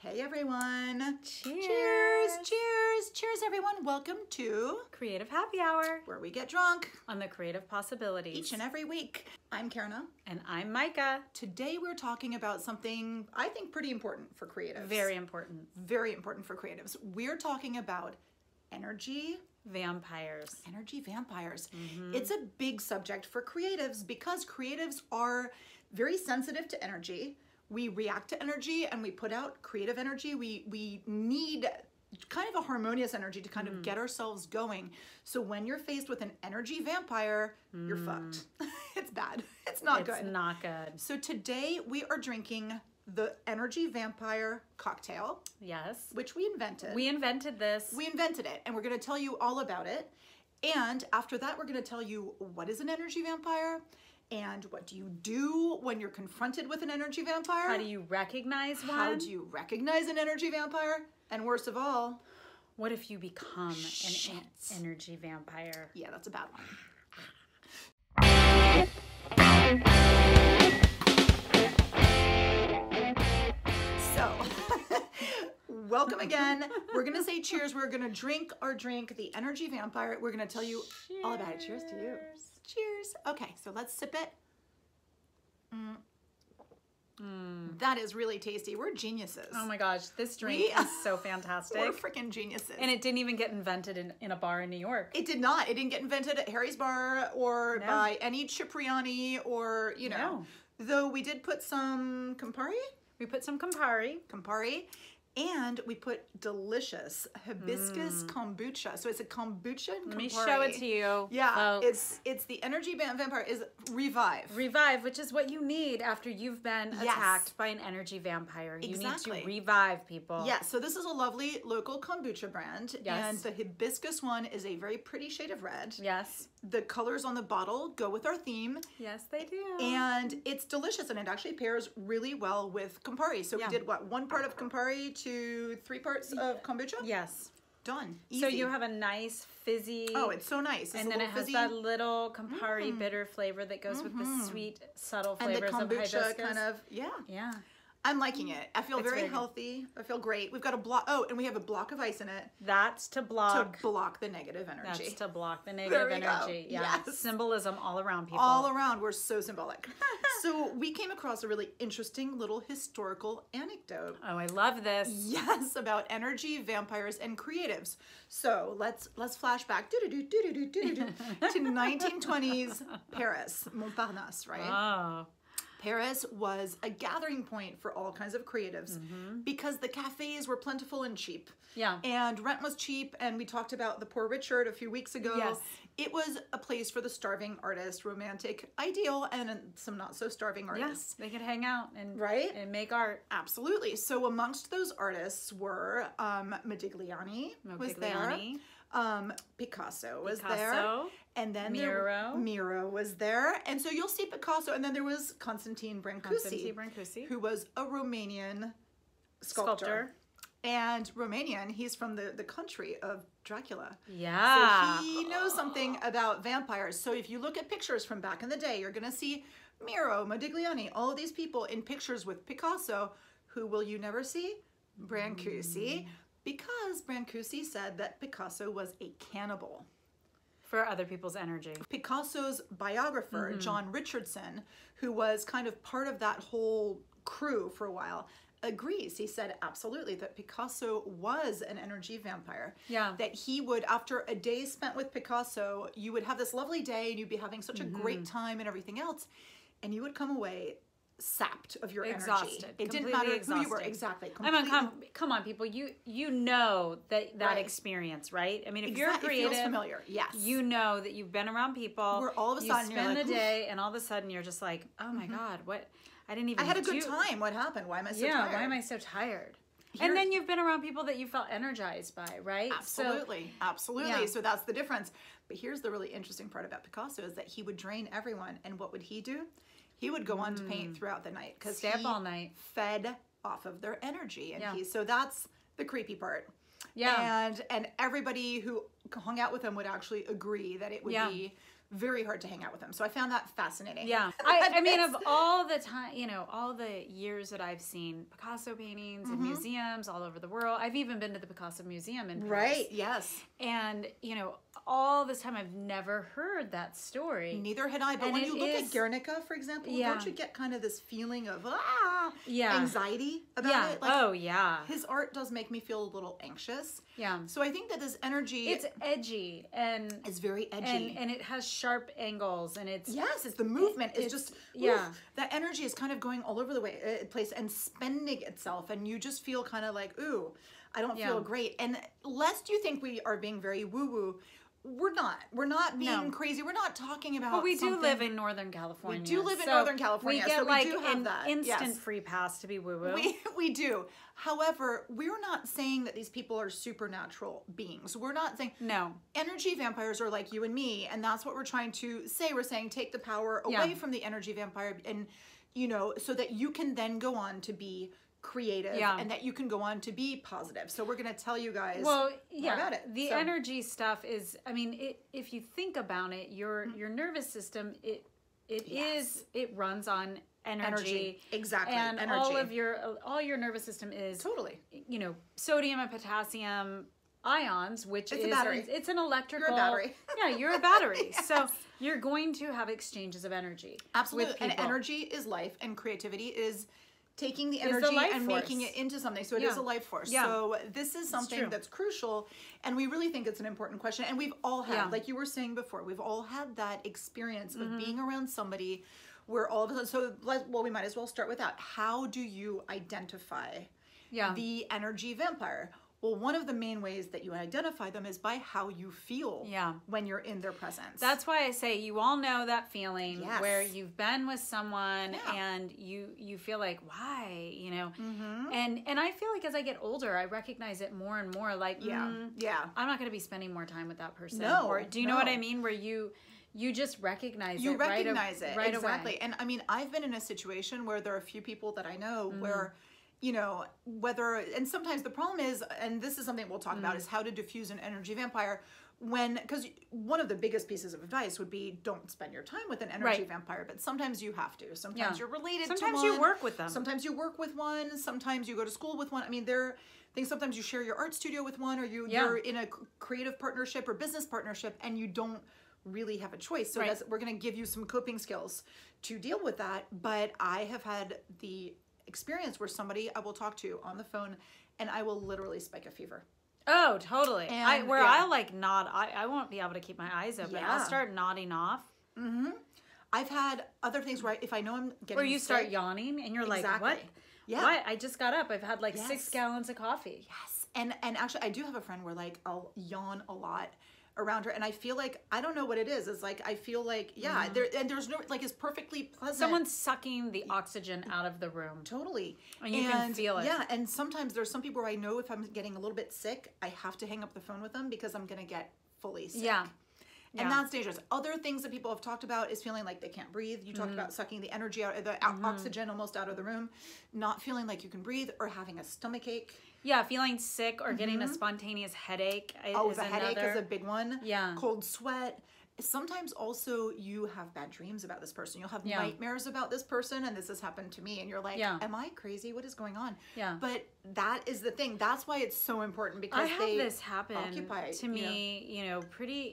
Hey everyone. Cheers. Cheers, cheers, cheers everyone. Welcome to Creative Happy Hour where we get drunk on the creative possibilities. each and every week. I'm Karena. And I'm Micah. Today we're talking about something I think pretty important for creatives. Very important. Very important for creatives. We're talking about energy Vampires. Energy vampires. It's a big subject for creatives because creatives are very sensitive to energy. We react to energy and we put out creative energy. We need kind of a harmonious energy to kind of get ourselves going. So when you're faced with an energy vampire, you're fucked. It's bad. It's not good. It's not good. So today we are drinking the energy vampire cocktail. Yes. Which we invented. We invented this. We invented it, and we're going to tell you all about it. And after that, we're going to tell you what is an energy vampire and what do you do when you're confronted with an energy vampire. How do you recognize one? How do you recognize an energy vampire? And worst of all, what if you become an energy vampire? Yeah, that's a bad one. So, welcome again. We're going to say cheers. We're going to drink our drink, the energy vampire. We're going to tell you all about it. Cheers to you. Cheers. Okay, so let's sip it. That is really tasty. We're geniuses. Oh my gosh, this drink is so fantastic. We're freaking geniuses. And it didn't even get invented in a bar in New York. It did not. It didn't get invented at Harry's Bar or by any Cipriani or, you know. Though we did put some Campari. We put some Campari. And we put delicious hibiscus kombucha. So it's a kombucha and Campari. Let me show it to you. Yeah, folks. it's the energy vampire is Revive. Revive, which is what you need after you've been attacked by an energy vampire. You need to revive people. Yeah, so this is a lovely local kombucha brand. Yes. And the hibiscus one is a very pretty shade of red. Yes. The colors on the bottle go with our theme. Yes, they do. And it's delicious, and it actually pairs really well with Campari. So we did what, 1 part of Campari to 3 parts of kombucha? Yes. Done. Easy. So you have a nice fizzy. Oh, it's so nice. And then it has that little Campari bitter flavor that goes with the sweet, subtle flavors and the of kombucha hibiscus. kind of, Yeah. I'm liking it. I feel very healthy. I feel great. We've got a block. Oh, and we have a block of ice in it. That's to block the negative energy. That's to block the negative energy. Yeah. Yes. Symbolism all around people. All around. We're so symbolic. So we came across a really interesting little historical anecdote. Oh, I love this. Yes, about energy, vampires, and creatives. So let's flash back to 1920s Paris, Montparnasse, right? Oh. Paris was a gathering point for all kinds of creatives because the cafes were plentiful and cheap. Yeah. And rent was cheap, and we talked about the Poor Richard a few weeks ago. Yes. It was a place for the starving artist, romantic ideal, and some not so starving artists. Yes, they could hang out and make art. Absolutely. So amongst those artists were Modigliani was there. Picasso was there. And then Miro was there. And so you'll see Picasso. And then there was Constantin Brancusi, who was a Romanian sculptor. And Romanian, he's from the country of Dracula. Yeah. So he knows something about vampires. So if you look at pictures from back in the day, you're going to see Miro, Modigliani, all of these people in pictures with Picasso. Who will you never see? Brancusi. Because Brancusi said that Picasso was a cannibal. For other people's energy. Picasso's biographer, John Richardson, who was kind of part of that whole crew for a while, agrees. He said absolutely that Picasso was an energy vampire. Yeah. That he would, after a day spent with Picasso, you would have this lovely day and you'd be having such a great time and everything else, and you would come away sapped of your exhausted. Energy. It didn't matter who you were. Exactly. I mean, come on, people. You know that experience, right? I mean, if you're creative, it feels familiar. Yes. You know that you've been around people. Where all of a sudden you spend the day, and all of a sudden you're just like, oh my god, what? I didn't even. I had a good time. What happened? Why am I so tired? Why am I so tired? And then you've been around people that you felt energized by, right? Absolutely. Absolutely. Yeah. So that's the difference. But here's the really interesting part about Picasso is that he would drain everyone. And what would he do? He would go on to paint throughout the night because he all night. Fed off of their energy. And so that's the creepy part. Yeah. And everybody who hung out with him would actually agree that it would be very hard to hang out with them. So I found that fascinating. Yeah. I mean, of all the time, all the years that I've seen Picasso paintings in museums all over the world. I've even been to the Picasso Museum in Paris. Right, yes. And, all this time I've never heard that story. Neither had I. But when you look at Guernica, for example, don't you get kind of this feeling of anxiety about it? Like, his art does make me feel a little anxious. Yeah. So I think that this energy... It's edgy. And it's very edgy. And it has sharp angles. And it's... Yes, it's the movement. It's just... That energy is kind of going all over the place and spending itself. And you just feel kind of like, ooh, I don't feel great. And lest you think we are being very woo-woo, we're not. We're not being crazy. We're not talking about. But we do live in Northern California. We do live in Northern California. We get we do have that. Instant free pass to be woo-woo. We do. However, we're not saying that these people are supernatural beings. We're not saying energy vampires are like you and me, and that's what we're trying to say. We're saying take the power away from the energy vampire, and so that you can then go on to be creative and that you can go on to be positive. So we're going to tell you guys more about it. The energy stuff is, I mean, if you think about it, your nervous system, it runs on energy. Exactly. And all your nervous system is sodium and potassium ions, which is a battery. It's an electrical. You're a battery. Yeah, you're a battery. So you're going to have exchanges of energy. Absolutely. And energy is life, and creativity is taking the energy and making it into something. So it is a life force. Yeah. So this is something that's crucial, and we really think it's an important question. And we've all had, like you were saying before, we've all had that experience of being around somebody where all of a sudden, we might as well start with that. How do you identify the energy vampire? Well, one of the main ways that you identify them is by how you feel when you're in their presence. That's why I say you all know that feeling where you've been with someone and you feel like, why, And I feel like as I get older, I recognize it more and more. Like, I'm not going to be spending more time with that person. No. Or, do you know what I mean? Where you just recognize it right exactly. away. And I mean, I've been in a situation where there are a few people that I know where and sometimes the problem is, and this is something we'll talk about, is how to diffuse an energy vampire because one of the biggest pieces of advice would be don't spend your time with an energy vampire, but sometimes you have to. Sometimes you're related to one. Sometimes you work with them. Sometimes you work with one. Sometimes you go to school with one. I mean, there are things, sometimes you share your art studio with one, or you're in a creative partnership or business partnership, and you don't really have a choice. So we're going to give you some coping skills to deal with that. But I have had the experience where somebody I will talk to on the phone and I will literally spike a fever. Oh, totally. And, I'll like nod. I won't be able to keep my eyes open. I'll start nodding off. Mm-hmm. I've had other things where if I know I'm getting Or you start yawning and you're like, what? Yeah. What? I just got up. I've had like 6 gallons of coffee. Yes. And actually I do have a friend where like I'll yawn a lot around her, and I feel like I don't know what it is. It's like I feel like there's no like it's perfectly pleasant. Someone's sucking the oxygen out of the room. Totally, and you can feel it. Yeah, and sometimes there's some people where I know if I'm getting a little bit sick, I have to hang up the phone with them because I'm gonna get fully sick. Yeah. And that's dangerous. Other things that people have talked about is feeling like they can't breathe. You talked about sucking the energy out, the oxygen almost out of the room, not feeling like you can breathe, or having a stomach ache. Yeah, feeling sick or getting a spontaneous headache. Headache is a big one. Yeah. Cold sweat. Sometimes also you have bad dreams about this person. You'll have nightmares about this person, and this has happened to me, and you're like, am I crazy? What is going on? Yeah. But that is the thing. That's why it's so important, because I have this happen to me,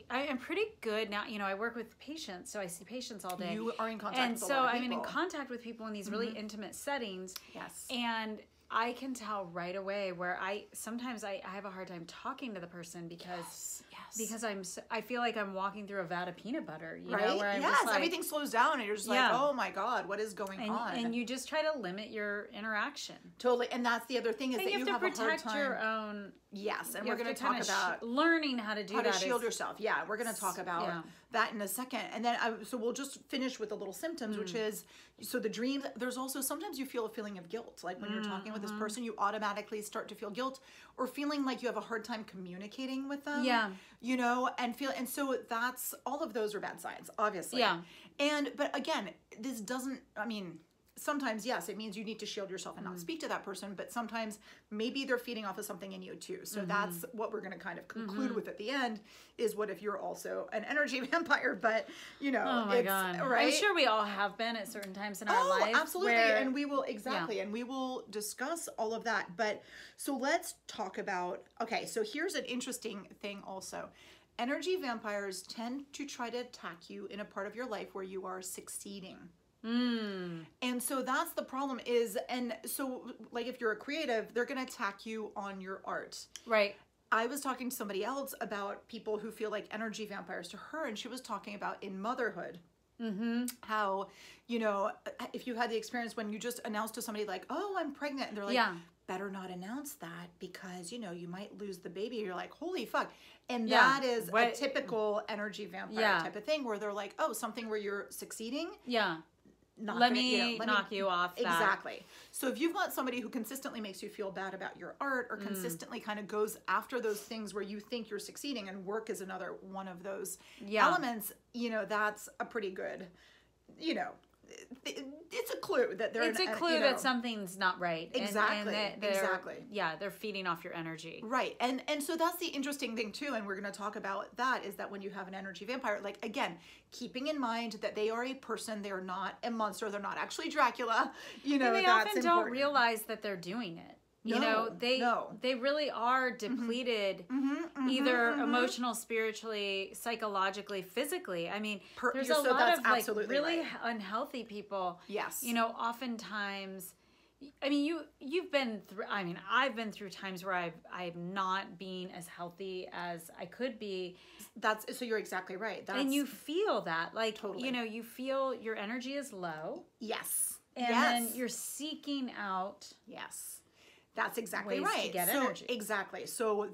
I'm pretty good now. I work with patients, so I see patients all day. You are in contact with a lot of people. And so I'm in contact with people in these really intimate settings. Yes. And I can tell right away where I have a hard time talking to the person because I feel like I'm walking through a vat of peanut butter, where I'm just like, everything slows down and you're just like, oh my God, what is going on? And you just try to limit your interaction. Totally. And that's the other thing is that you have to protect a hard time. Your own. Yes, and we're going to talk about learning how to do that. How to shield yourself. Yeah, we're going to talk about that in a second. And then, so we'll just finish with the little symptoms, which is, so the dreams, there's also, sometimes you feel a feeling of guilt. Like when you're talking with this person, you automatically start to feel guilt or feeling like you have a hard time communicating with them. Yeah. And so that's, all of those are bad signs, obviously. Yeah. But again, this doesn't, sometimes, yes, it means you need to shield yourself and not speak to that person, but sometimes maybe they're feeding off of something in you too. So that's what we're going to kind of conclude with at the end, is what if you're also an energy vampire, but you know, oh my God. Right? I'm sure we all have been at certain times in our life. Absolutely. And we will, and we will discuss all of that. But so let's talk about, okay, so here's an interesting thing also. Energy vampires tend to try to attack you in a part of your life where you are succeeding. And so that's the problem is, and so like if you're a creative, they're going to attack you on your art. Right. I was talking to somebody else about people who feel like energy vampires to her, and she was talking about in motherhood. How, you know, if you had the experience when you just announced to somebody like, oh, I'm pregnant, and they're like, better not announce that because, you know, you might lose the baby. You're like, holy fuck. And that is a typical energy vampire type of thing where they're like, oh, something where you're succeeding. Let me knock you off that. Exactly. So if you've got somebody who consistently makes you feel bad about your art or consistently kind of goes after those things where you think you're succeeding, and work is another one of those elements, you know, that's a pretty good, you know, it's a clue that they're. It's a clue that something's not right. Exactly. And they're feeding off your energy. Right. And so that's the interesting thing too, and we're going to talk about that, is that when you have an energy vampire, like again, keeping in mind that they are a person, they are not a monster, they're not actually Dracula. You know, and they often don't realize that they're doing it. You know, they really are depleted, either emotional, spiritually, psychologically, physically. I mean, there's a lot of like really unhealthy people. Yes. You know, oftentimes, I mean, you've been through, I mean, I've been through times where I've not been as healthy as I could be. So you're exactly right. And you feel that, like, you know, you feel your energy is low. Yes. And then you're seeking out. Yes. That's exactly ways right. To get energy. Exactly. So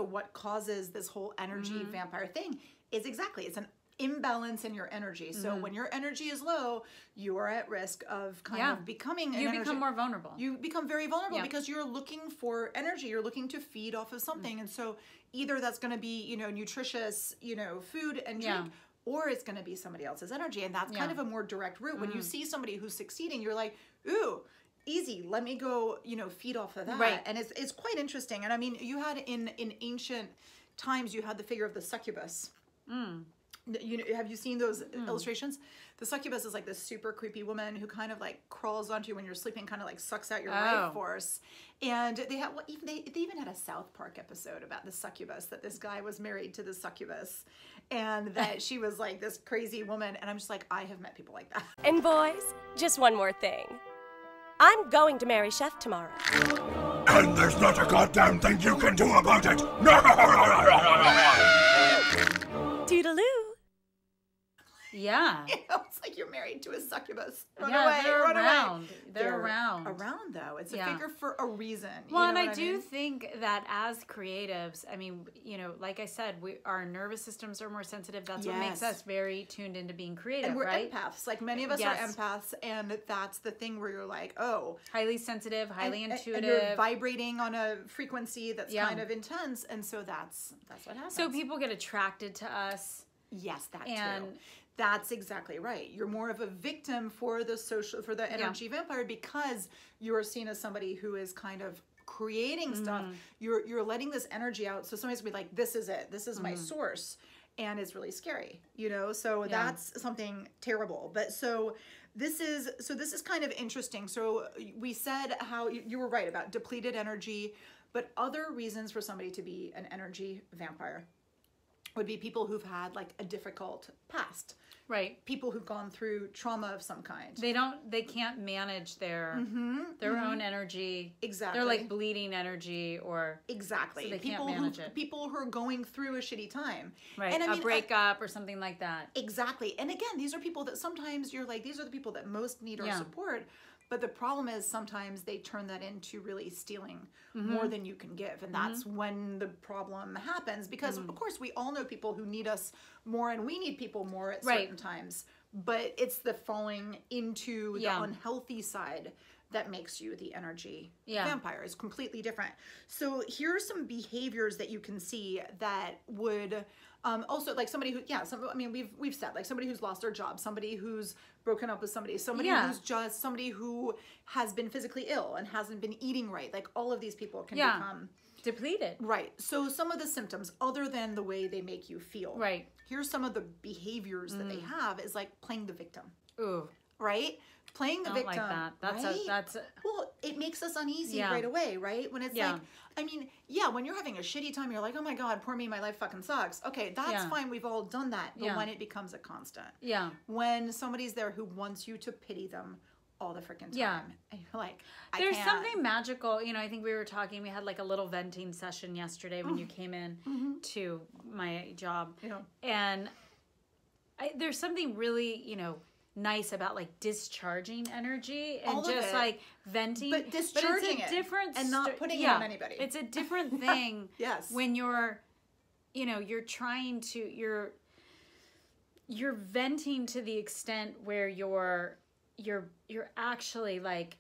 what causes this whole energy vampire thing is it's an imbalance in your energy. So when your energy is low, you are at risk of kind of becoming you become more vulnerable. You become very vulnerable because you're looking for energy. You're looking to feed off of something. And so either that's going to be, you know, nutritious, you know, food and drink, or it's going to be somebody else's energy. And that's kind of a more direct route. When you see somebody who's succeeding, you're like, ooh, easy, let me go, you know, feed off of that. Right. And it's quite interesting. And I mean, you had in ancient times, you had the figure of the succubus. You know, have you seen those illustrations? The succubus is like this super creepy woman who kind of like crawls onto you when you're sleeping, kind of like sucks out your life force. And they even had a South Park episode about the succubus, that this guy was married to the succubus and that she was like this crazy woman. And I'm just like, I have met people like that. And boys, just one more thing. I'm going to marry Chef tomorrow. And there's not a goddamn thing you can do about it! No! Toodaloo. Yeah. You know, it's like you're married to a succubus. Run yeah, away, they're run around. Away. They're around. Around, though. It's a figure for a reason. Well, and I do think that as creatives, I mean, you know, like I said, our nervous systems are more sensitive. That's what makes us very tuned into being creative, and we're right? empaths. Like many of us are empaths, and that's the thing where you're like, oh. Highly sensitive, highly intuitive. And you're vibrating on a frequency that's kind of intense, and so that's what happens. So people get attracted to us. Yes, that too. That's exactly right. You're more of a victim for the energy vampire because you're seen as somebody who is kind of creating stuff. You're letting this energy out. So somebody's gonna be like, this is it. This is my source. And it's really scary, you know? So that's something terrible. But so this is kind of interesting. So we said how you were right about depleted energy, but other reasons for somebody to be an energy vampire would be people who've had like a difficult past. Right. People who've gone through trauma of some kind. They can't manage their own energy. Exactly. They're like bleeding energy or exactly. So they can't manage it. People who are going through a shitty time. Right. And a breakup or something like that. Exactly. And again, these are people that sometimes you're like, these are the people that most need our support. But the problem is sometimes they turn that into really stealing more than you can give. And that's when the problem happens. Because, of course, we all know people who need us more and we need people more at certain times. But it's the falling into the unhealthy side that makes you the energy vampire. It's completely different. So here are some behaviors that you can see that would also, like somebody who, I mean, we've said, like somebody who's lost their job, somebody who's broken up with somebody who's just somebody who has been physically ill and hasn't been eating right. Like all of these people can become depleted. Right. So some of the symptoms, other than the way they make you feel. Right. Here's some of the behaviors that they have is like playing the victim. Ooh. Right? Playing the victim. Like that. That's well, it makes us uneasy right away, right? When it's like, I mean, when you're having a shitty time, you're like, oh my God, poor me, my life fucking sucks. Okay, that's fine. We've all done that. But when it becomes a constant. Yeah. When somebody's there who wants you to pity them all the freaking time. Yeah. And you're like, there's something magical. You know, I think we were talking, we had like a little venting session yesterday when you came in to my job. Yeah. And there's something really, you know, nice about like discharging energy and just like venting, but discharging it's a different and not putting it on anybody. It's a different thing. When you're, you know, you're trying to, you're venting to the extent where you're actually like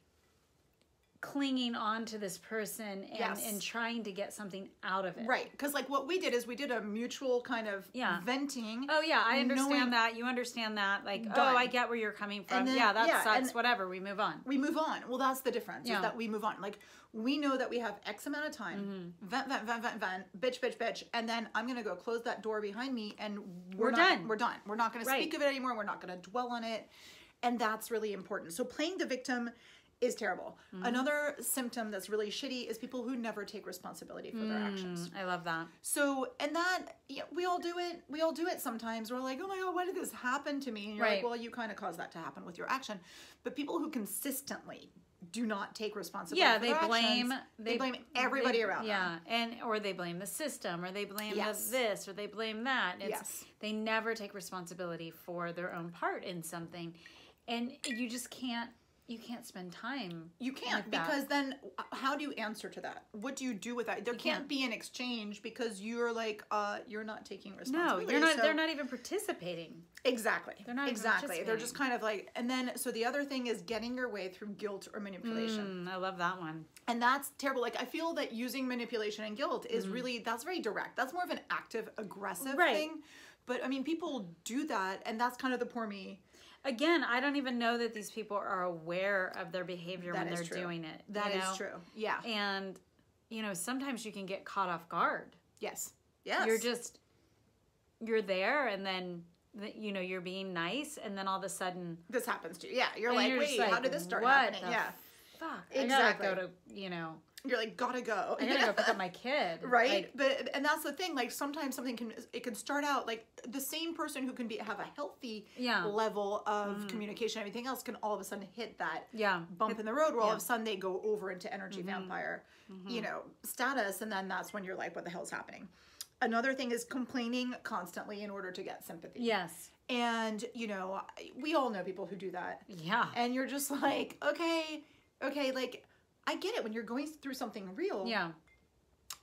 clinging on to this person and trying to get something out of it. Right. Because like what we did is we did a mutual kind of venting. Oh yeah, I understand that. You understand that. Like, oh, I get where you're coming from. Then, that sucks. Whatever. We move on. We move on. Well, that's the difference. Is that we move on. Like we know that we have X amount of time. Vent, bitch. And then I'm going to go close that door behind me and we're done. We're done. We're not going to speak of it anymore. We're not going to dwell on it. And that's really important. So playing the victim is terrible. Another symptom that's really shitty is people who never take responsibility for their actions. I love that. So, and that, we all do it. We all do it sometimes. We're like, oh my God, why did this happen to me? And you're like, well, you kind of caused that to happen with your action. But people who consistently do not take responsibility for their actions, they blame everybody around them. Or they blame the system, or they blame this, or they blame that. They never take responsibility for their own part in something. And you just can't spend time. You can't, like because then how do you answer to that? What do you do with that? There can't be an exchange because you're like, you're not taking responsibility. No, you're not. They're not even participating. Exactly. They're not exactly. They're just kind of like, and then so the other thing is getting your way through guilt or manipulation. I love that one. And that's terrible. Like I feel that using manipulation and guilt is really, that's very direct. That's more of an active, aggressive thing. But I mean, people do that, and that's kind of the poor me. Again, I don't even know that these people are aware of their behavior when they're doing it. That is true. Yeah. And, you know, sometimes you can get caught off guard. Yes. You're there, and then, you know, you're being nice, and then all of a sudden this happens to you. Yeah. You're like, wait, how did this start happening? Fuck. Exactly. I gotta go to, you know. You're like, gotta go. I gotta go pick up my kid. Right? Like, and that's the thing, like sometimes something can start out like the same person who can have a healthy level of communication, everything else can all of a sudden hit that bump in the road where all of a sudden they go over into energy vampire, you know, status, and then that's when you're like, what the hell's happening? Another thing is complaining constantly in order to get sympathy. Yes. And, you know, we all know people who do that. Yeah. And you're just like, okay, like, I get it when you're going through something real. Yeah.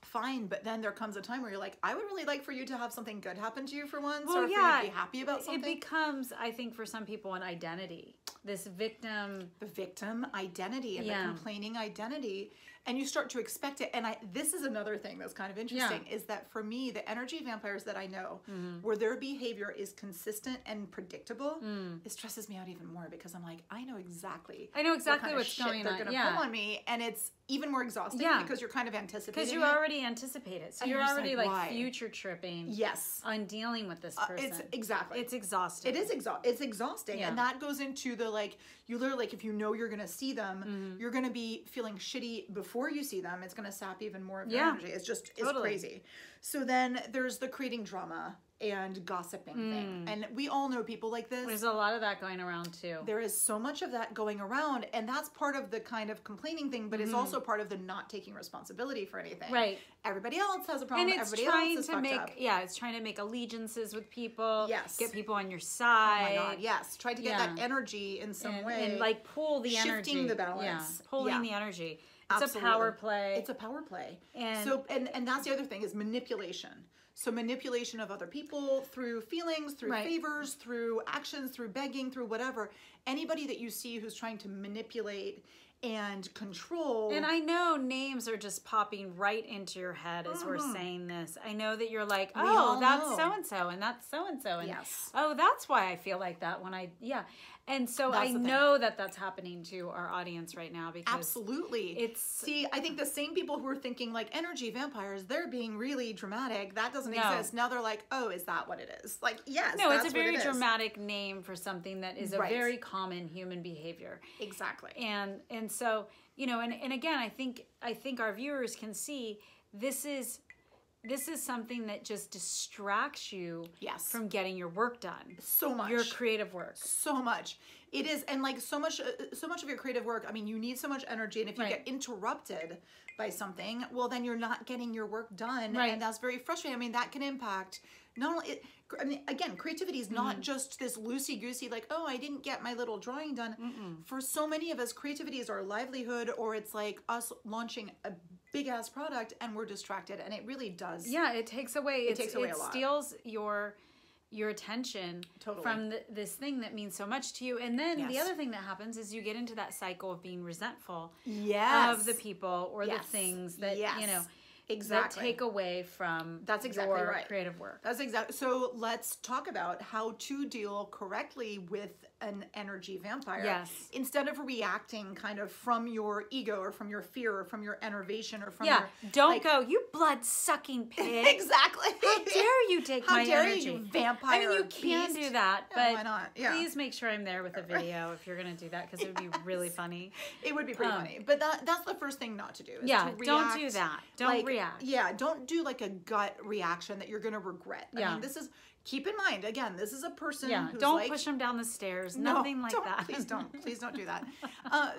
Fine, but then there comes a time where you're like, I would really like for you to have something good happen to you for once, or for you to be happy about something. It becomes, I think, for some people, an identity. This victim. The victim identity and the complaining identity. And you start to expect it. And this is another thing that's kind of interesting, is that for me, the energy vampires that I know, where their behavior is consistent and predictable, it stresses me out even more because I'm like, I know exactly what's going on. They're going to pull on me. And it's even more exhausting because you're kind of anticipating because you already anticipate it. So you're already like future tripping on dealing with this person. It's exhausting. It is It's exhausting. And that goes into the like, you literally, like if you know you're going to see them, you're going to be feeling shitty before you see them. It's going to sap even more of your energy. It's just, it's crazy. So then there's the creating drama and gossiping thing. And we all know people like this. There's a lot of that going around too. There is so much of that going around, and that's part of the kind of complaining thing, but it's also part of the not taking responsibility for anything. Right. Everybody else has a problem. And it's everybody else is fucked up. It's trying to make allegiances with people. Yes. Get people on your side. Oh my God, yes. Try to get that energy in some way. And like pull the energy. Shifting the balance. Yeah. Pulling the energy. It's a power play. It's a power play. And so, and that's the other thing is manipulation. So manipulation of other people through feelings, through favors, through actions, through begging, through whatever. Anybody that you see who's trying to manipulate and control. And I know names are just popping right into your head as we're saying this. I know that you're like, oh, that's so-and-so, and that's so-and-so. And yes. Oh, that's why I feel like that when And so I know that that's happening to our audience right now because absolutely. See, I think the same people who are thinking like energy vampires, they're being really dramatic. That doesn't exist. Now they're like, oh, is that what it is? Like, yes. No, it's a very dramatic name for something that is a very common human behavior. Exactly. And so, you know, and again, I think our viewers can see this is something that just distracts you from getting your work done. So much. Your creative work. So much. It is. And like so much of your creative work, I mean, you need so much energy. And if you get interrupted by something, well, then you're not getting your work done. Right. And that's very frustrating. I mean, that can impact not only... I mean, again, creativity is not just this loosey-goosey, like, oh, I didn't get my little drawing done. For so many of us, creativity is our livelihood, or it's like us launching a big-ass product and we're distracted, and it really does. Yeah, it takes away. It a lot. Steals your attention from this thing that means so much to you. And then the other thing that happens is you get into that cycle of being resentful of the people or the things that, you know, that take away from your creative work. That's exactly. So let's talk about how to deal correctly with an energy vampire. Yes. Instead of reacting kind of from your ego or from your fear or from your enervation or from your... Don't go, you blood-sucking pig. Exactly. How dare you take my energy? How dare you, vampire I mean, you can do that, but why not? Yeah. Please make sure I'm there with a video if you're going to do that, because it would be really funny. It would be pretty funny. But that's the first thing not to do. Is to react, don't do that. Don't react. Yeah, don't do like a gut reaction that you're going to regret. I mean, this is... Keep in mind, again, this is a person who's don't push them down the stairs. Nothing like that. Please don't. Please don't do that.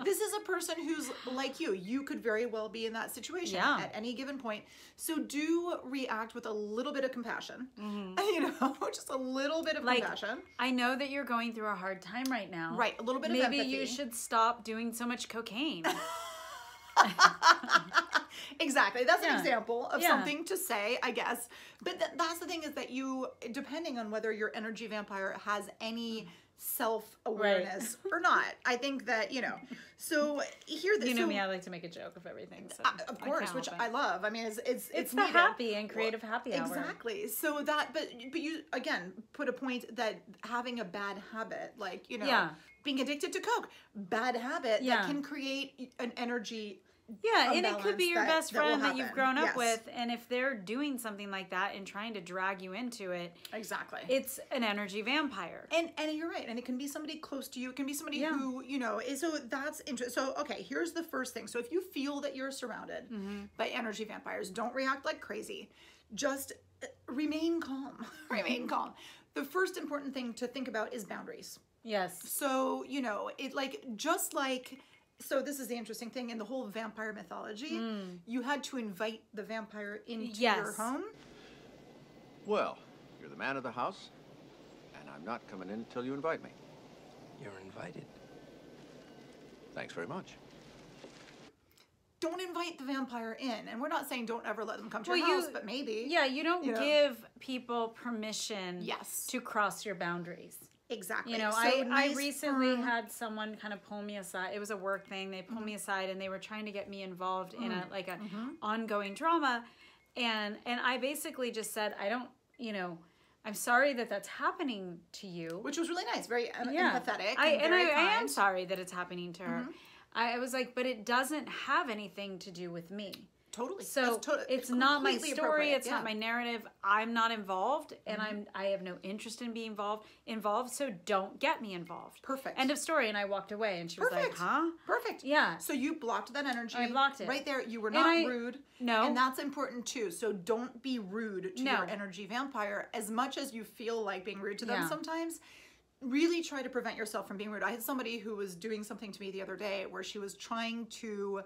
This is a person who's like you. You could very well be in that situation at any given point. So do react with a little bit of compassion. You know, just a little bit of compassion. I know that you're going through a hard time right now. Right, a little bit of empathy. Maybe you should stop doing so much cocaine. Exactly. That's an example of something to say, I guess. But that's the thing, is that you, depending on whether your energy vampire has any self-awareness or not, I think that, you know, so here... You know me, I like to make a joke of everything. So of course, which I love. I mean, it's the happy and creative happy hour. Exactly. So that, but you, again, put a point that having a bad habit, like, you know, being addicted to Coke, bad habit that can create an energy... Yeah, and it could be your best friend that you've grown up with, and if they're doing something like that and trying to drag you into it, it's an energy vampire. And you're right, and it can be somebody close to you. It can be somebody who, you know, so that's interesting. So, okay, here's the first thing. So if you feel that you're surrounded by energy vampires, don't react like crazy. Just remain calm. Remain calm. The first important thing to think about is boundaries. Yes. So, you know, it just like... So this is the interesting thing in the whole vampire mythology. You had to invite the vampire into your home. Well, you're the man of the house, and I'm not coming in until you invite me. You're invited. Thanks very much. Don't invite the vampire in. And we're not saying don't ever let them come to your house, but maybe. Yeah, you don't give people permission to cross your boundaries. Exactly. You know, so I recently had someone kind of pull me aside. It was a work thing. They pulled me aside and they were trying to get me involved in a ongoing drama. And I basically just said, I don't, you know, I'm sorry that that's happening to you. Which was really nice. Very empathetic. I am sorry that it's happening to her. I was like, but it doesn't have anything to do with me. Totally. So it's not my story. It's not my narrative. I'm not involved, and I have no interest in being involved. So don't get me involved. Perfect. End of story. And I walked away, and she was like, "Huh? Perfect. Yeah." So you blocked that energy. I blocked it right there. You were not rude. No. And that's important too. So don't be rude to your energy vampire as much as you feel like being rude to them sometimes. Really try to prevent yourself from being rude. I had somebody who was doing something to me the other day where she was trying to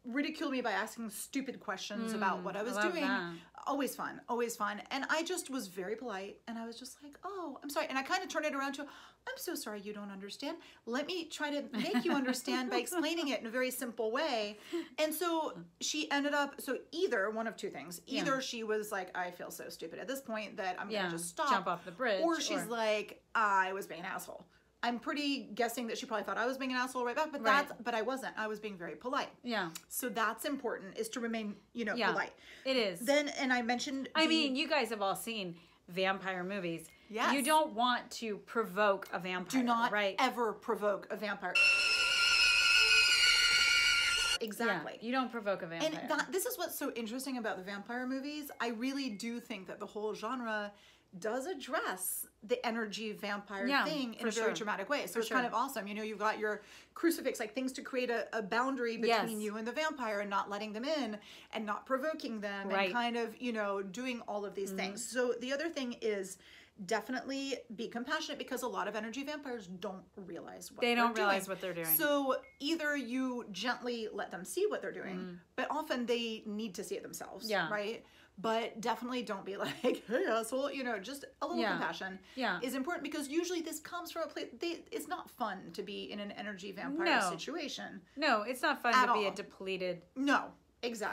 ridicule me by asking stupid questions about what I was doing. That. Always fun, always fun. And I just was very polite, and I was just like, oh, I'm sorry. And I kind of turned it around to, I'm so sorry you don't understand. Let me try to make you understand by explaining it in a very simple way. And so she ended up, so either one of two things. Either she was like, I feel so stupid at this point that I'm going to just stop. Jump off the bridge. Or she's like, I was being an asshole. I'm pretty guessing that she probably thought I was being an asshole right back, but I wasn't. I was being very polite. Yeah. So that's important, is to remain, polite. It is. Then, and I mentioned... I mean, you guys have all seen vampire movies. Yes. You don't want to provoke a vampire. Do not ever provoke a vampire. Exactly. Yeah, you don't provoke a vampire. And this is what's so interesting about the vampire movies. I really do think that the whole genre does address the energy vampire thing in a very dramatic way. So it's kind of awesome. You've got your crucifix, like things to create a boundary between you and the vampire, and not letting them in and not provoking them and kind of, doing all of these things. So the other thing is definitely be compassionate, because a lot of energy vampires don't realize what they're doing. So either you gently let them see what they're doing, but often they need to see it themselves, right? But definitely don't be like, hey, asshole, just a little compassion is important, because usually this comes from a place, it's not fun to be in an energy vampire situation. No, it's not fun to be a depleted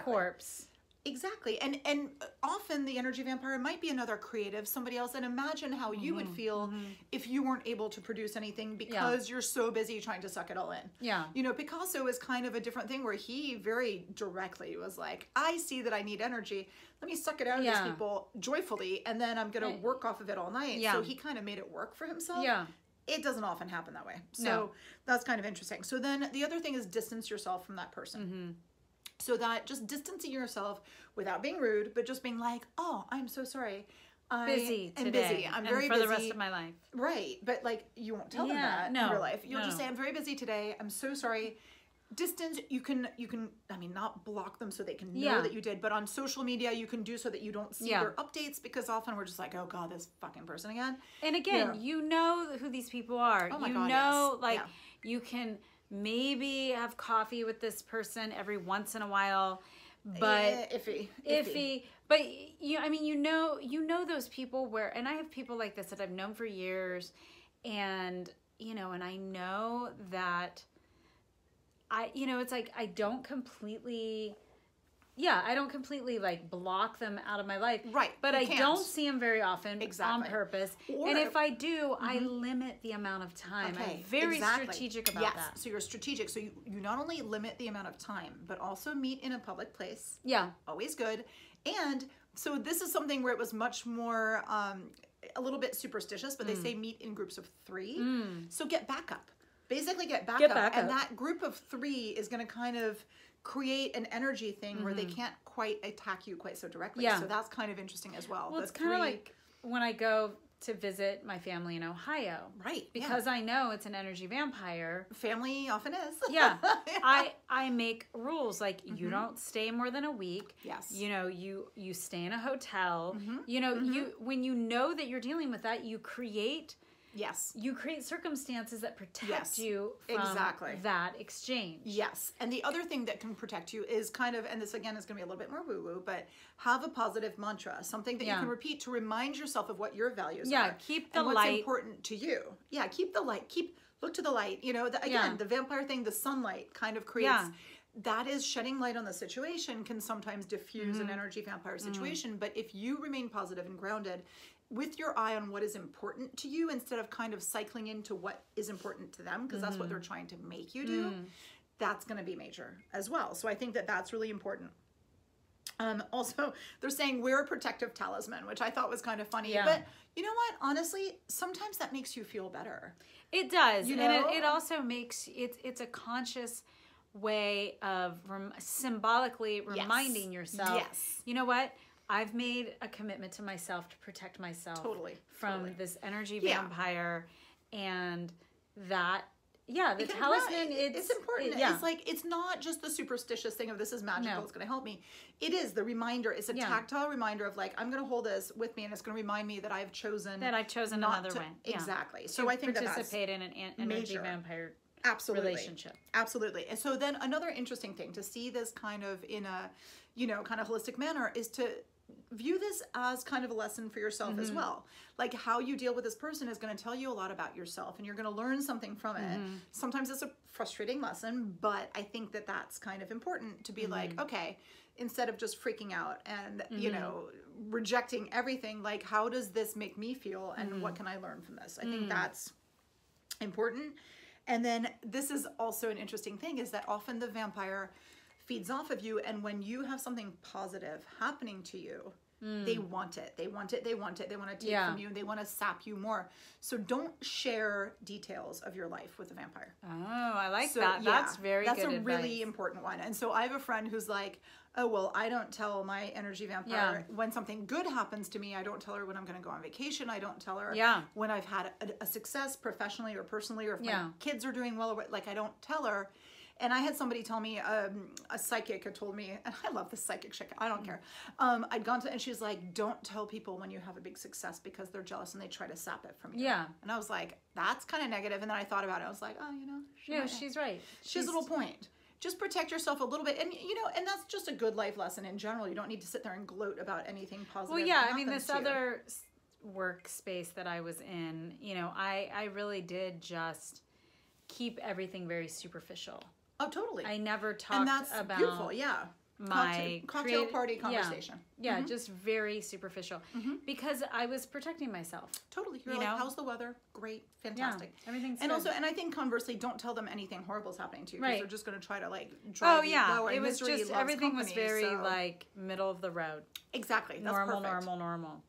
corpse. Exactly. And often the energy vampire might be another creative, somebody else. And imagine how you would feel if you weren't able to produce anything because you're so busy trying to suck it all in. Yeah. Picasso is kind of a different thing, where he very directly was like, I see that I need energy. Let me suck it out of these people joyfully, and then I'm going to work off of it all night. Yeah. So he kind of made it work for himself. Yeah. It doesn't often happen that way. So that's kind of interesting. So then the other thing is distance yourself from that person. So that just distancing yourself without being rude, but just being like, oh, I'm so sorry. I'm busy. I'm very busy. For the rest of my life. Right. But like, you won't tell them that in real life. You'll just say, I'm very busy today. I'm so sorry. Distance, you can, I mean, not block them so they can know that you did, but on social media, you can do so that you don't see their updates, because often we're just like, oh God, this fucking person again. And again, you know who these people are. Oh my God, you can maybe have coffee with this person every once in a while, but iffy. But you know those people where, and I have people like this that I've known for years, and and I know that it's like I don't completely like block them out of my life. Right. But I don't see them very often on purpose. And if I do, I limit the amount of time. I'm very strategic about that. So you're strategic. So you not only limit the amount of time, but also meet in a public place. Yeah. Always good. And so this is something where it was much more, a little bit superstitious, but they say meet in groups of 3. So get backup. Basically get backup. And that group of 3 is going to kind of create an energy thing where they can't quite attack you quite so directly. So that's kind of interesting as well. Well, it's kind of like when I go to visit my family in Ohio. Right. Because I know it's an energy vampire. Family often is. Yeah. I make rules, like you don't stay more than a week. Yes. You stay in a hotel. You when you know that you're dealing with that, you create circumstances that protect you from that exchange. Yes. And the other thing that can protect you is kind of, and this again is going to be a little bit more woo-woo, but have a positive mantra, something that you can repeat to remind yourself of what your values are. Yeah, keep the and what's light. important to you. Yeah, keep the light. Look to the light. The vampire thing, the sunlight kind of creates... That is shedding light on the situation can sometimes diffuse an energy vampire situation. But if you remain positive and grounded with your eye on what is important to you, instead of kind of cycling into what is important to them, because that's what they're trying to make you do, that's going to be major as well. So I think that that's really important. Also, they're saying wear a protective talisman, which I thought was kind of funny. Yeah. But you know what? Honestly, sometimes that makes you feel better. It does. And it also makes, it's a conscious way of symbolically reminding yourself, you know what? I've made a commitment to myself to protect myself from this energy vampire, and that the talisman, it's important. It's like, it's not just the superstitious thing of this is magical, it's going to help me. It is the reminder. It's a tactile reminder of like, I'm going to hold this with me, and it's going to remind me that I've chosen another way. Exactly. So I think participate in an energy vampire relationship. Absolutely. And so then another interesting thing to see this kind of in a, kind of holistic manner is to view this as kind of a lesson for yourself as well. Like how you deal with this person is going to tell you a lot about yourself, and you're going to learn something from it. Sometimes it's a frustrating lesson, but I think that that's kind of important to be like, okay, instead of just freaking out and, rejecting everything, like how does this make me feel, and what can I learn from this? I think that's important. And then this is also an interesting thing, is that often the vampire feeds off of you, and when you have something positive happening to you, they want it. They want it. They want it. They want to take from you, and they want to sap you more. So don't share details of your life with a vampire. Oh, I like that. That's very good advice. That's a really important one. And so I have a friend who's like, oh, well, I don't tell my energy vampire when something good happens to me. I don't tell her when I'm going to go on vacation. I don't tell her when I've had a success professionally or personally, or if my kids are doing well. Like, I don't tell her. And I had somebody tell me, a psychic had told me, and I love this psychic chick, I don't care. I'd gone to, and she's like, don't tell people when you have a big success because they're jealous and they try to sap it from you. Yeah. And I was like, that's kind of negative. And then I thought about it. I was like, oh, you know. She's right. She has a little point. Just protect yourself a little bit. And, you know, and that's just a good life lesson in general. You don't need to sit there and gloat about anything positive. Well, yeah, I mean, this other workspace that I was in, you know, I really did just keep everything very superficial. Oh, totally. I never talked about beautiful, my cocktail party conversation. Yeah, just very superficial because I was protecting myself. Totally. You're like, how's the weather? Great, fantastic. Yeah, everything's good. Also, and I think conversely, don't tell them anything horrible is happening to you, because they're just going to try to like drive you lower. It was just everything was very like middle of the road. Exactly. That's normal.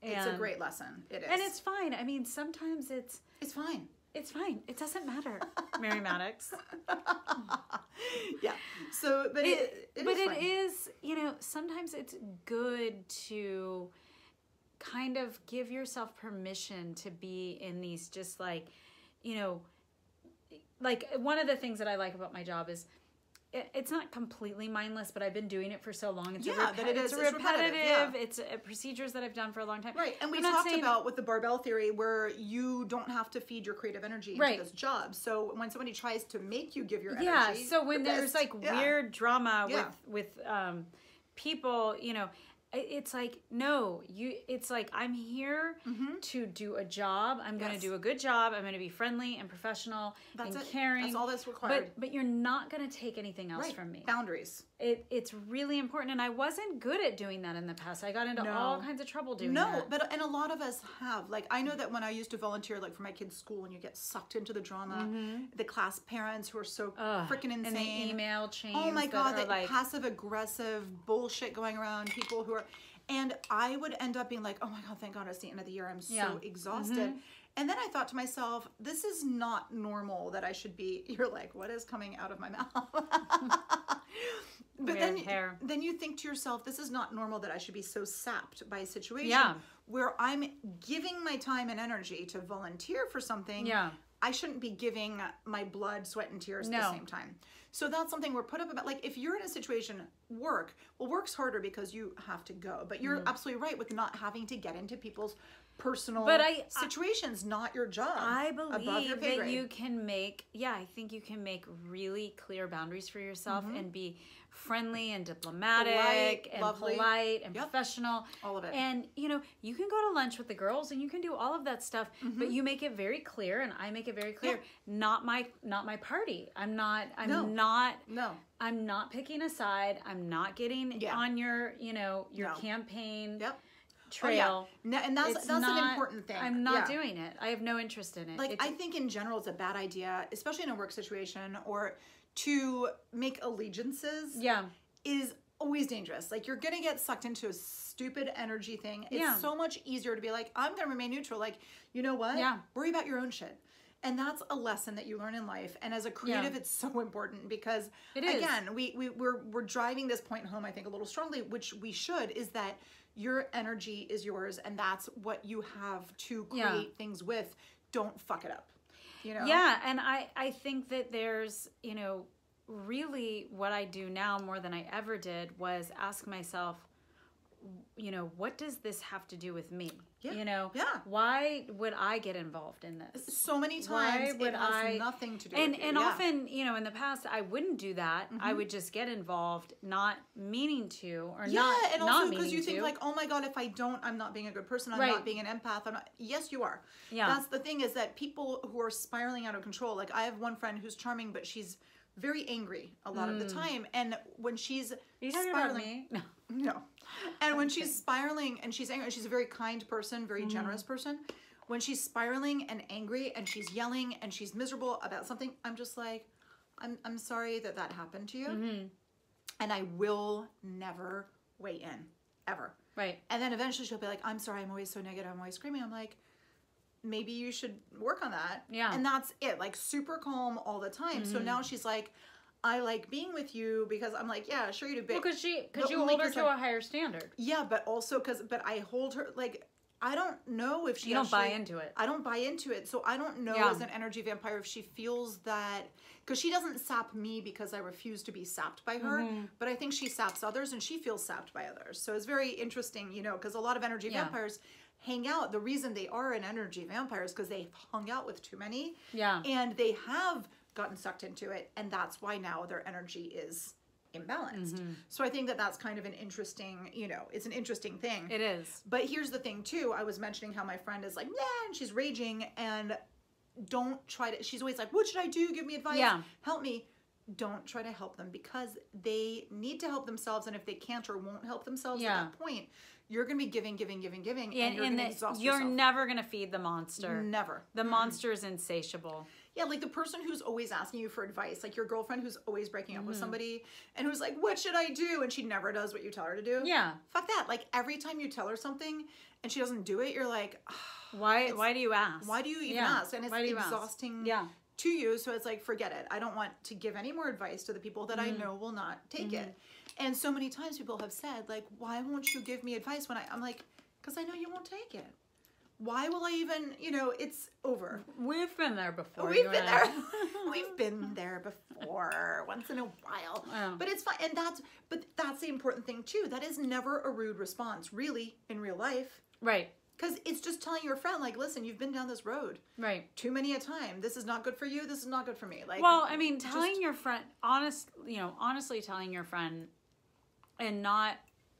It's a great lesson. It is, and it's fine. I mean, sometimes it's fine. It's fine. It doesn't matter, Mary Maddox. Yeah. So, but it is, you know, sometimes it's good to kind of give yourself permission to be in these just like, you know, like one of the things that I like about my job is it's not completely mindless, but I've been doing it for so long. It's repetitive. It's procedures that I've done for a long time. Right. And we talked about with the barbell theory where you don't have to feed your creative energy into this job. So when somebody tries to make you give your energy. Yeah. So when there's like weird drama with people, you know, it's like, no, it's like, I'm here to do a job. I'm going to do a good job. I'm going to be friendly and professional and caring. That's all that's required. But you're not going to take anything else from me. Boundaries. It's really important. And I wasn't good at doing that in the past. I got into all kinds of trouble doing that. No, and a lot of us have. Like, I know that when I used to volunteer, like for my kids' school, and you get sucked into the drama, the class parents who are so freaking insane. And the email chains. Oh my God, that like passive-aggressive bullshit going around. People who are... And I would end up being like, oh my God, thank God it's the end of the year. I'm so exhausted. And then I thought to myself, this is not normal that I should be... You're like, what is coming out of my mouth? But then you think to yourself, this is not normal that I should be so sapped by a situation where I'm giving my time and energy to volunteer for something. I shouldn't be giving my blood, sweat, and tears at the same time. So that's something we're put up about. Like, if you're in a situation, work's harder because you have to go. But you're absolutely right with not having to get into people's personal situations, not your job. I believe that you can make, I think you can make really clear boundaries for yourself and be friendly and diplomatic and polite and professional. All of it. And, you know, you can go to lunch with the girls and you can do all of that stuff, but you make it very clear, and I make it very clear, not my party. I'm not picking a side. I'm not getting on your, you know, your campaign trail. And that's an important thing. I'm not doing it. I have no interest in it. Like, I think in general it's a bad idea, especially in a work situation, or to make allegiances is always dangerous. Like, you're gonna get sucked into a stupid energy thing. It's so much easier to be like, I'm gonna remain neutral. Like, you know what? Worry about your own shit. And that's a lesson that you learn in life. And as a creative, it's so important because, again, we're driving this point home, I think, a little strongly, which we should, is that your energy is yours, and that's what you have to create things with. Don't fuck it up. You know? Yeah, and I think that there's, you know, really what I do now more than I ever did was ask myself, you know, what does this have to do with me? You know, why would I get involved in this? So many times it has nothing to do with you. And often, you know, in the past, I wouldn't do that. I would just get involved, not meaning to, or not and also because you think like, oh my God, if I don't, I'm not being a good person. I'm not being an empath. I'm not. Yes, you are. Yeah. That's the thing, is that people who are spiraling out of control, like I have one friend who's charming, but she's very angry a lot of the time. And when she's spiraling, no. And when she's spiraling and she's angry, she's a very kind person, very generous person. when she's spiraling and angry and she's yelling and she's miserable about something, I'm just like, I'm sorry that happened to you. And I will never weigh in, ever. Right. And then eventually she'll be like, I'm sorry, I'm always so negative, I'm always screaming. I'm like, maybe you should work on that. Yeah. And that's it, like super calm all the time. So now she's like, I like being with you because I'm like, yeah, sure you do. Well, because you hold her to a higher standard. Yeah, but also but I hold her, like, I don't know if she You don't buy into it. I don't buy into it. So I don't know as an energy vampire if she feels that, because she doesn't sap me because I refuse to be sapped by her, but I think she saps others and she feels sapped by others. So it's very interesting, you know, because a lot of energy vampires hang out. The reason they are an energy vampire is because they've hung out with too many. Yeah. And they have gotten sucked into it. And that's why now their energy is imbalanced. So I think that that's kind of an interesting, you know, it's an interesting thing. It is. But here's the thing too. I was mentioning how my friend is like, nah, and she's raging, and don't try to, she's always like, what should I do? Give me advice. Yeah. Help me. Don't try to help them because they need to help themselves. And if they can't or won't help themselves at that point, you're going to be giving, and you're going to exhaust yourself. You're never going to feed the monster. Never. The monster is insatiable. Yeah, like the person who's always asking you for advice, like your girlfriend who's always breaking up with somebody and who's like, what should I do? And she never does what you tell her to do. Yeah. Fuck that. Like every time you tell her something and she doesn't do it, you're like, why do you ask? Why do you even ask? And it's exhausting to you. So it's like, forget it. I don't want to give any more advice to the people that I know will not take it. And so many times people have said, like, why won't you give me advice when I'm like, because I know you won't take it. Why will I even, you know, it's over. We've been there before. We've been there. We've been there before once in a while. But it's fine. And that's the important thing too. That is never a rude response, really, in real life. Right. Because it's just telling your friend, like, listen, you've been down this road. Right. Too many a time. This is not good for you. This is not good for me. Like, well, I mean, telling your friend, honestly telling your friend and not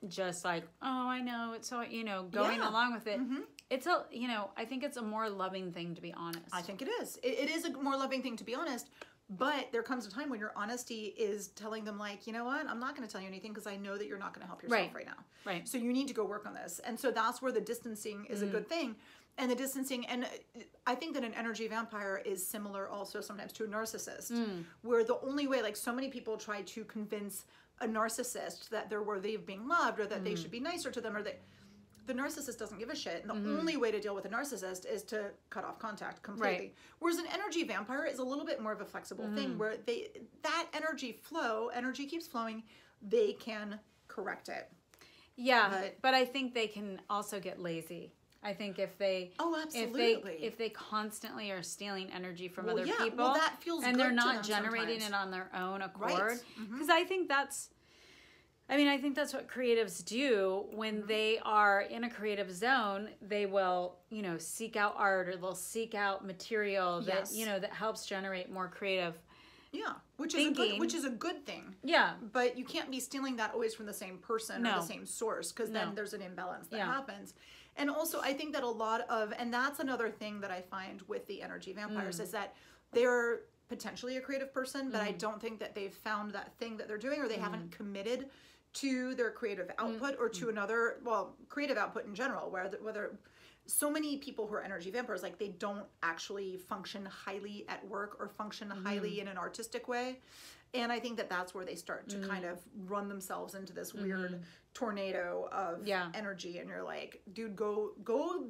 just like, oh, I know, it's so, you know, going along with it. It's a, you know, I think it's a more loving thing, to be honest. I think it is. It is a more loving thing, to be honest. But there comes a time when your honesty is telling them, like, you know what? I'm not going to tell you anything because I know that you're not going to help yourself right now. Right. So you need to go work on this. And so that's where the distancing is a good thing. And the distancing, and I think that an energy vampire is similar also sometimes to a narcissist, where the only way, like so many people try to convince a narcissist that they're worthy of being loved or that they should be nicer to them or that the narcissist doesn't give a shit. And the only way to deal with a narcissist is to cut off contact completely. Right. Whereas an energy vampire is a little bit more of a flexible thing where that energy keeps flowing, they can correct it. Yeah, but I think they can also get lazy. I think if they if they constantly are stealing energy from other people, that feels and good they're not to them generating sometimes. it on their own accord, because I think that's what creatives do when they are in a creative zone. They will, you know, seek out art or they'll seek out material that you know that helps generate more creative. Yeah, which is a good thing. Yeah, but you can't be stealing that always from the same person or the same source, because then there's an imbalance that happens. And also, I think that a lot of, and that's another thing that I find with the energy vampires is that they're potentially a creative person, but I don't think that they've found that thing that they're doing, or they haven't committed to their creative output or to another, creative output in general, whether so many people who are energy vampires, like they don't actually function highly at work or function highly in an artistic way. And I think that that's where they start to kind of run themselves into this weird tornado of energy. And you're like, dude, go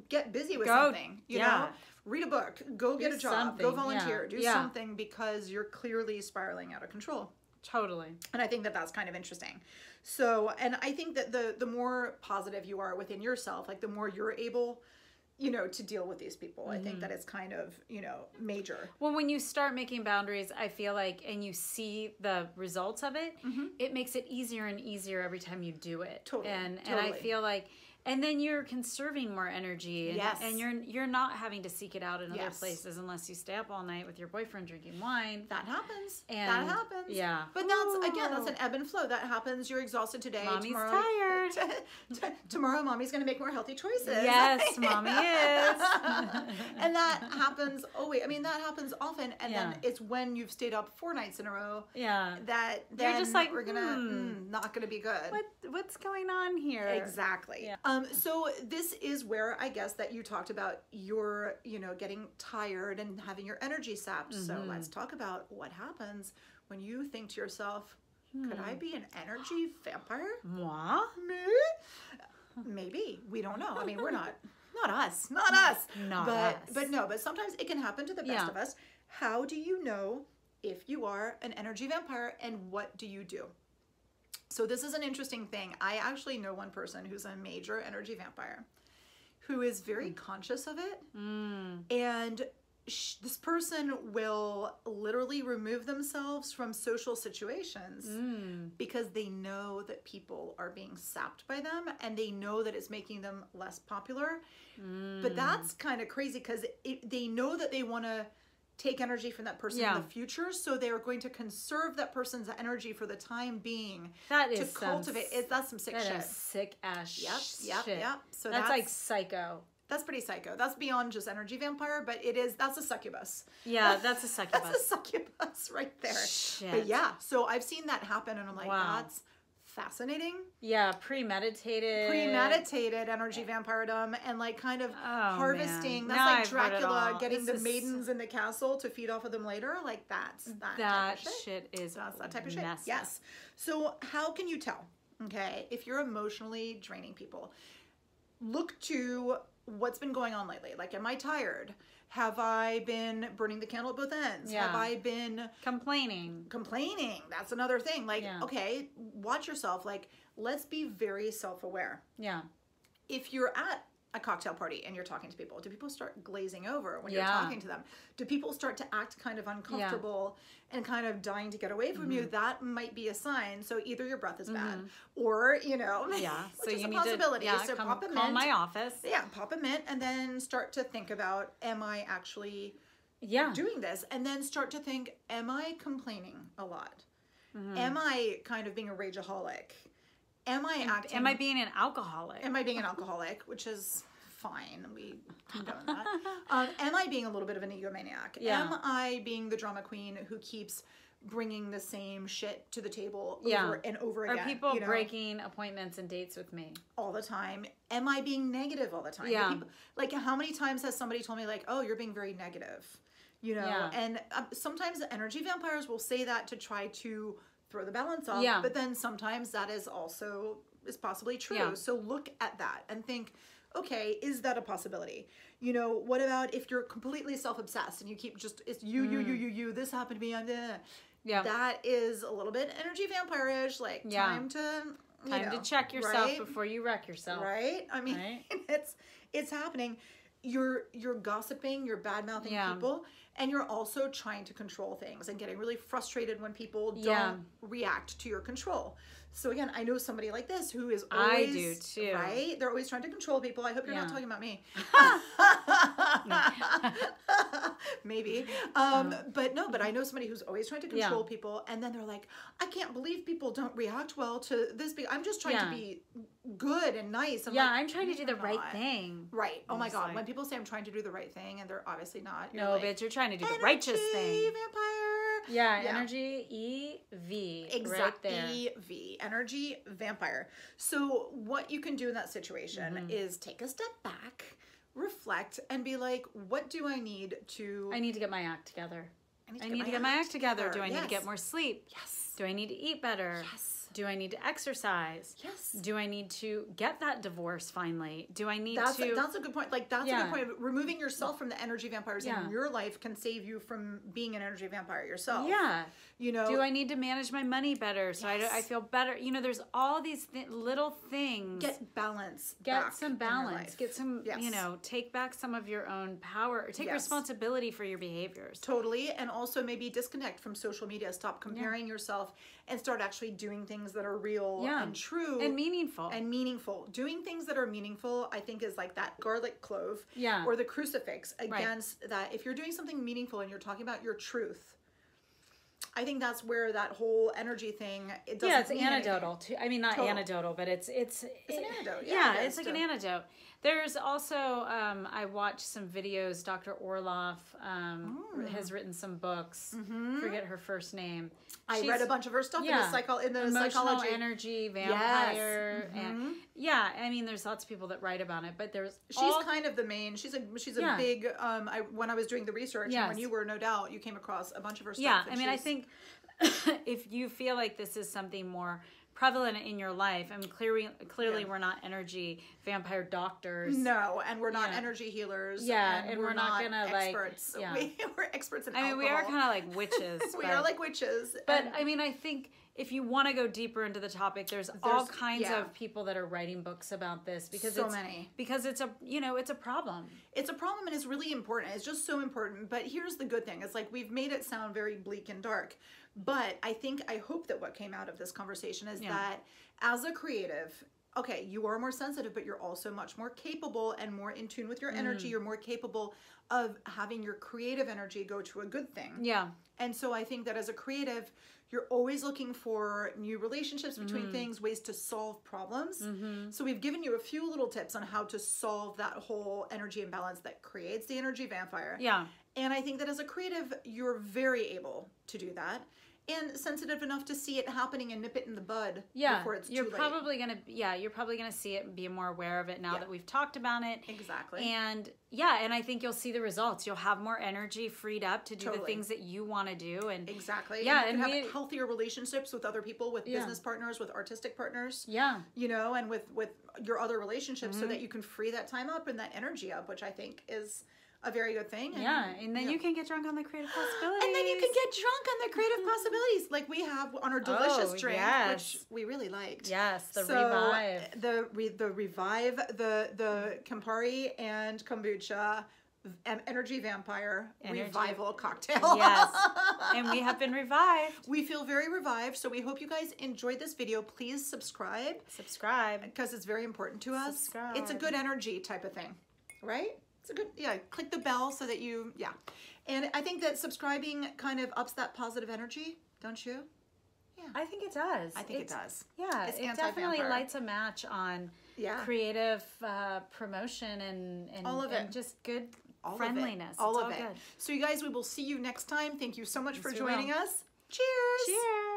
get busy with something, you know, read a book, go get a job, go volunteer, do something, because you're clearly spiraling out of control. Totally. And I think that that's kind of interesting. So, and I think that the more positive you are within yourself, like the more you're able, you know, to deal with these people. I think that it's kind of, you know, major. Well, when you start making boundaries, I feel like, and you see the results of it, it makes it easier and easier every time you do it. Totally. And I feel like, and then you're conserving more energy, and you're not having to seek it out in other places unless you stay up all night with your boyfriend drinking wine. That happens. Yeah. But that's an ebb and flow. That happens. You're exhausted today. Mommy's tired. Tomorrow, mommy's going to make more healthy choices. Yes, mommy is. And that happens always. I mean, that happens often. And then it's when you've stayed up 4 nights in a row. Yeah. That then you're just like, we're gonna not gonna be good. What's going on here? Exactly. Yeah. So this is where I guess that you talked about your, you know, getting tired and having your energy sapped. So let's talk about what happens when you think to yourself, could I be an energy vampire? Moi? Me? Maybe. We don't know. I mean, we're not us. But sometimes it can happen to the best of us. How do you know if you are an energy vampire, and what do you do? So this is an interesting thing. I actually know one person who's a major energy vampire who is very conscious of it. And this person will literally remove themselves from social situations because they know that people are being sapped by them, and they know that it's making them less popular. But that's kind of crazy because they know that they want to take energy from that person in the future, so they are going to conserve that person's energy for the time being. That is to cultivate. That's some sick shit. That is sick ass shit. Yep. So that's like psycho. That's pretty psycho. That's beyond just energy vampire, but that's a succubus. Yeah, that's a succubus. That's a succubus right there. Shit. But yeah, so I've seen that happen, and I'm like, that's fascinating. Yeah, premeditated energy vampiredom, and like kind of harvesting. Man. That's like Dracula getting the maidens in the castle to feed off of them later. Like that's that shit is that's that type of shit. Yes. So how can you tell? Okay, if you're emotionally draining people, look to what's been going on lately. Like, am I tired? Have I been burning the candle at both ends? Yeah. Have I been complaining? That's another thing. Like, okay, watch yourself. Like, let's be very self-aware. Yeah. If you're at a cocktail party and you're talking to people, do people start glazing over when you're talking to them? Do people start to act kind of uncomfortable and kind of dying to get away from you? That might be a sign. So either your breath is bad, or you know, so which is you a need possibility. to so pop a mint. Call my office. Yeah, pop a mint, and then start to think about, am I actually doing this? And then start to think, am I complaining a lot? Am I kind of being a rageaholic? Am I being an alcoholic? Am I being an alcoholic, which is fine. We condone that. Am I being a little bit of an egomaniac? Yeah. Am I being the drama queen who keeps bringing the same shit to the table over and over again? Are people breaking appointments and dates with me? All the time. Am I being negative all the time? Yeah. People, like, how many times has somebody told me, like, oh, you're being very negative? You know? And sometimes energy vampires will say that to try to throw the balance off. Yeah. But then sometimes that is possibly true. Yeah. So look at that and think, okay, is that a possibility? You know, what about if you're completely self-obsessed and you keep just, it's you, this happened to me, that is a little bit energy vampire-ish, like time to check yourself before you wreck yourself. Right? I mean, it's happening. You're gossiping, you're bad-mouthing people, and you're also trying to control things and getting really frustrated when people don't react to your control. So again, I know somebody like this who is always... I do too. Right? They're always trying to control people. I hope you're not talking about me. Maybe. But I know somebody who's always trying to control people, and then they're like, I can't believe people don't react well to this. I'm just trying to be good and nice. I'm trying to do the right thing. Right. Oh my God. When people say I'm trying to do the right thing, and they're obviously not. No, like, bitch, you're trying to do the righteous thing. Vampire. Yeah, energy EV. Exactly. Right there. EV. Energy vampire. So what you can do in that situation is take a step back, reflect, and be like, what do I need to... I need to get my act together. I need to get my act together. Do I need to get more sleep? Yes. Do I need to eat better? Yes. Do I need to exercise? Yes. Do I need to get that divorce finally? Do I need to... That's a good point. Like, that's a good point. Removing yourself from the energy vampires in your life can save you from being an energy vampire yourself. Yeah. You know? Do I need to manage my money better so I feel better? You know, there's all these little things. Get balance. Get some balance. Get some, you know, take back some of your own power. Take responsibility for your behaviors. Totally. And also maybe disconnect from social media. Stop comparing yourself and start actually doing things that are real and true. And meaningful. Doing things that are meaningful, I think, is like that garlic clove or the crucifix against that. If you're doing something meaningful and you're talking about your truth, I think that's where that whole energy thing, it doesn't Yeah, it's mean anecdotal too. I mean, not Total. anecdotal, but it's an antidote. Yeah, it's like an antidote. There's also I watched some videos. Dr. Orloff has written some books. Forget her first name. I read a bunch of her stuff in the emotional psychology. energy, vampire, and I mean, there's lots of people that write about it, but she's kind of the main. She's a big. When I was doing the research, and when you were, no doubt, you came across a bunch of her stuff. Yeah, I mean, I think if you feel like this is something more prevalent in your life, I mean, clearly we're not energy vampire doctors. No, and we're not energy healers. Yeah, and we're not gonna experts. We're experts in alcohol. I mean, we are kind of like witches. We are like witches. But I mean, I think if you want to go deeper into the topic, there's all kinds of people that are writing books about this because it's a it's a problem. It's a problem, and it's really important. It's just so important. But here's the good thing: it's like we've made it sound very bleak and dark. But I hope that what came out of this conversation is that as a creative, okay, you are more sensitive, but you're also much more capable and more in tune with your energy. You're more capable of having your creative energy go to a good thing. Yeah. And so I think that as a creative, you're always looking for new relationships between things, ways to solve problems. So we've given you a few little tips on how to solve that whole energy imbalance that creates the energy vampire. Yeah. And I think that as a creative, you're very able to do that. And sensitive enough to see it happening and nip it in the bud before it's too late. You're probably gonna see it and be more aware of it now that we've talked about it. Exactly. And and I think you'll see the results. You'll have more energy freed up to do the things that you want to do. And exactly. Yeah, and you can have healthier relationships with other people, with business partners, with artistic partners. Yeah. You know, and with your other relationships, so that you can free that time up and that energy up, which I think is a very good thing. And then you can get drunk on the creative possibilities. And then you can get drunk on the creative possibilities, like we have on our delicious drink, which we really liked. Yes, Revive. The Revive, the Campari and Kombucha energy vampire revival cocktail. Yes. And we have been revived. We feel very revived, so we hope you guys enjoyed this video. Please subscribe. Because it's very important to us. It's a good energy type of thing, right? It's a good, click the bell so that you, And I think that subscribing kind of ups that positive energy, don't you? Yeah. I think it does. I think it does. Yeah, it definitely lights a match on creative promotion and all of it. And just good friendliness. All of it. So you guys, we will see you next time. Thank you so much for joining us. Cheers. Cheers.